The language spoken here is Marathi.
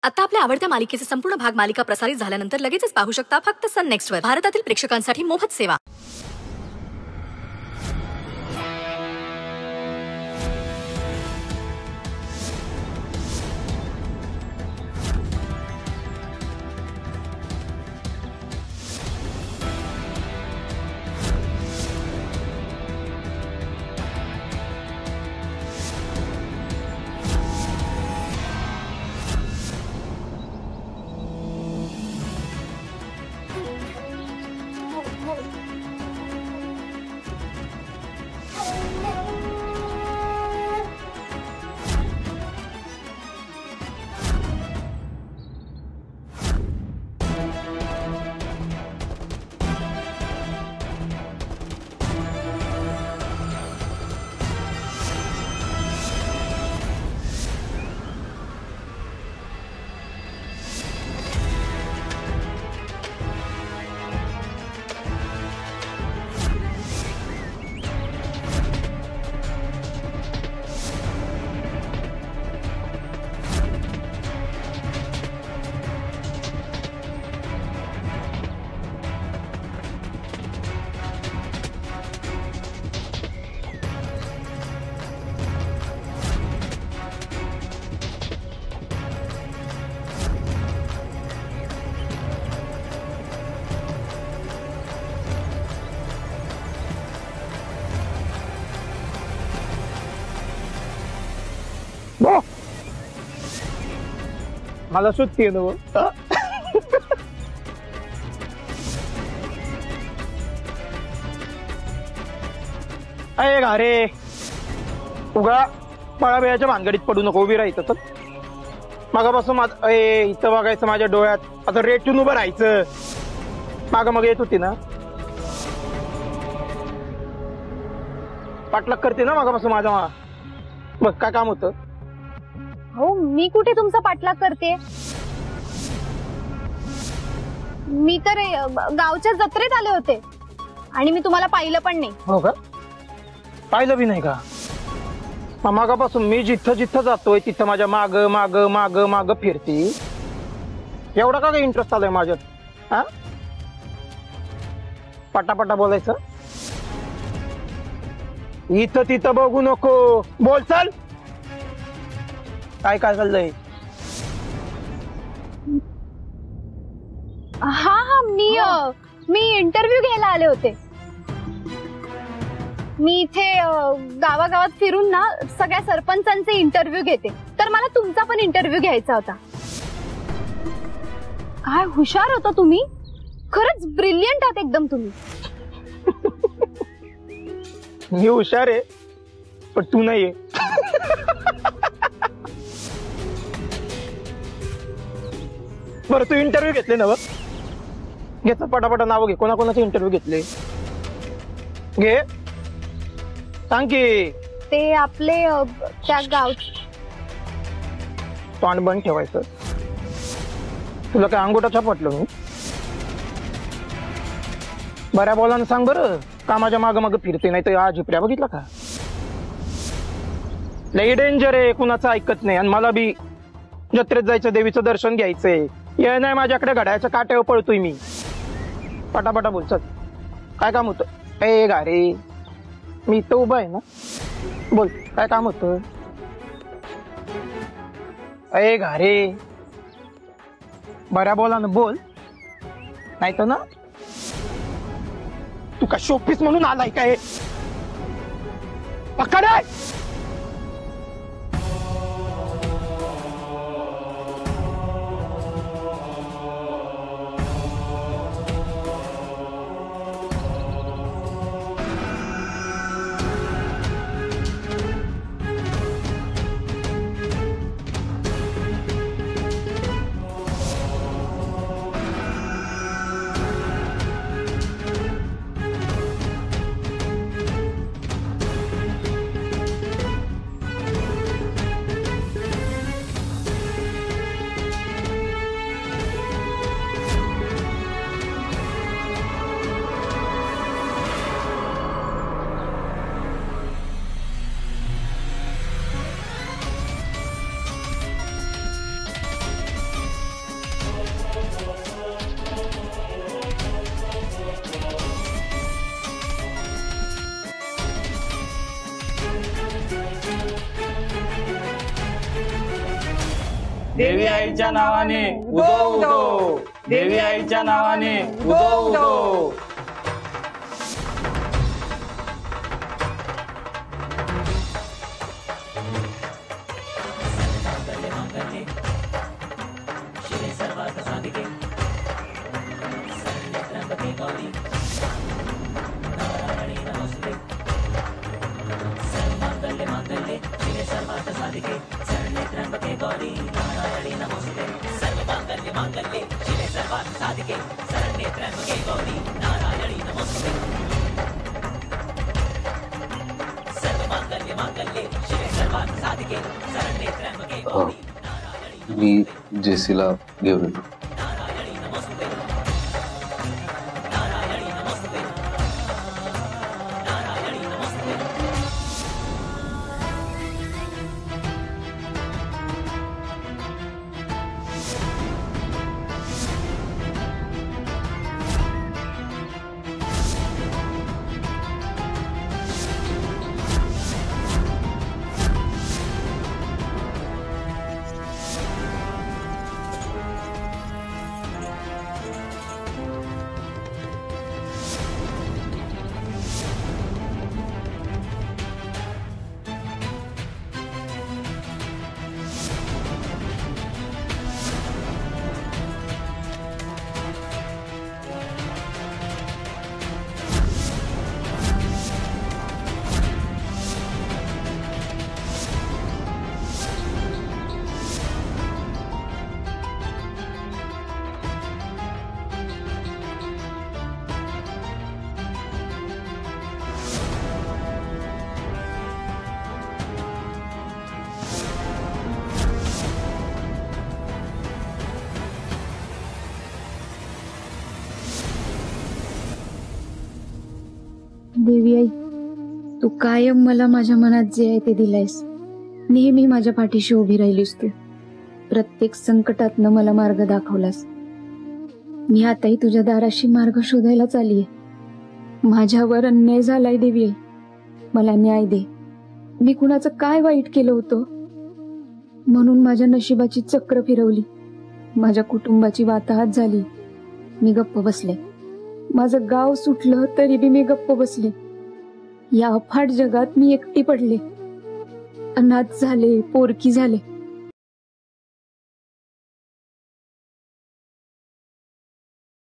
आता आपल्या आवडत्या मालिकेचे संपूर्ण भाग मालिका प्रसारित झाल्यानंतर लगेचच पाहू शकता फक्त सन नेक्स्ट वर. भारतातील प्रेक्षकांसाठी मोफत सेवा. मला सुट्टी आहे ना. अरे घारे उगा पळाबिळाच्या भानगडीत पडू नको. उभी राहायचं तर मागापासून इथं बघायचं माझ्या डोळ्यात. आता रेटून उभं राहायचं. माग येत होती ना. पाठलाग करते ना मागापासून माझा. बघ काय काम होतं. हो मी कुठे तुमचा पाठलाग करते. मी तर गावच्या जत्रेत आले होते आणि मी तुम्हाला पाहिलं पण नाही. हो का. पाहिलं बी नाही का. मागापासून मी जिथं जिथं जातोय तिथं माझ्या माग माग माग माग फिरती. एवढा का इंटरेस्ट आलाय माझ्यात. हा पटापटा बोलायचं. इथं तिथं बघू नको. बोल चल. काय काय चाललंय. हा हा मी इंटरव्ह्यू घ्यायला आले होते. मी इथे गावागावात फिरून ना सगळ्या सरपंचांचे इंटरव्ह्यू घेते. तर मला तुमचा पण इंटरव्ह्यू घ्यायचा होता. काय हुशार होता तुम्ही. खरंच ब्रिलियंट आहात एकदम तुम्ही. मी हुशार आहे पण तू नाहीये. बरं तू इंटरव्ह्यू घेतले ना. घेत पटापटा नाव घे. कोणाकोणाचे इंटरव्ह्यू घेतले घे. सांग की. ते आपले त्या गाव. तोंड बंद ठेवायचं. तुला काय अंगोठा छापटलं मी. बऱ्या बोलानं सांग बरं. कामाच्या माग माग फिरते. नाही तर हा झिपऱ्या बघितला का. लई डेंजर आहे. कुणाचं ऐकत नाही. आणि मला बी जत्रेत जायचं. देवीचं दर्शन घ्यायचंय. ये नाही माझ्याकडे घड्याच्या काट्यावर पळतोय मी. पटापटा बोल चल. काय काम होतं. ए गारे मी इथं उभं आहे ना. बोल काय काम होतं. ए घारे बऱ्या बोलानं बोल. नाही तर ना तू का शोपीस म्हणून आलाय काय. पकड. देवी आईच्या नावाने उदो उदो, देवी आईच्या नावाने उदो उदो. मी जेसीला घेऊन येतो. देवी आई, तू कायम मला माझ्या मनात जे आहे ते दिलायस. नेहमी माझ्या पाठीशी उभी राहिलीस तू. प्रत्येक संकटातनं मला मार्ग दाखवलास. मी आताही तुझ्या दाराशी मार्ग शोधायलाच आलीये. माझ्यावर अन्याय झालाय देवी आई, मला न्याय दे. मी कुणाचं काय वाईट केलं होतं म्हणून माझ्या नशिबाची चक्र फिरवली. माझ्या कुटुंबाची वाताहत झाली. मी गप्प बसले. माझं गाव सुटलं तरी बी मी गप्प बसले. या अफाट जगात मी एकटी पडले. अनाथ झाले, पोरकी झाले.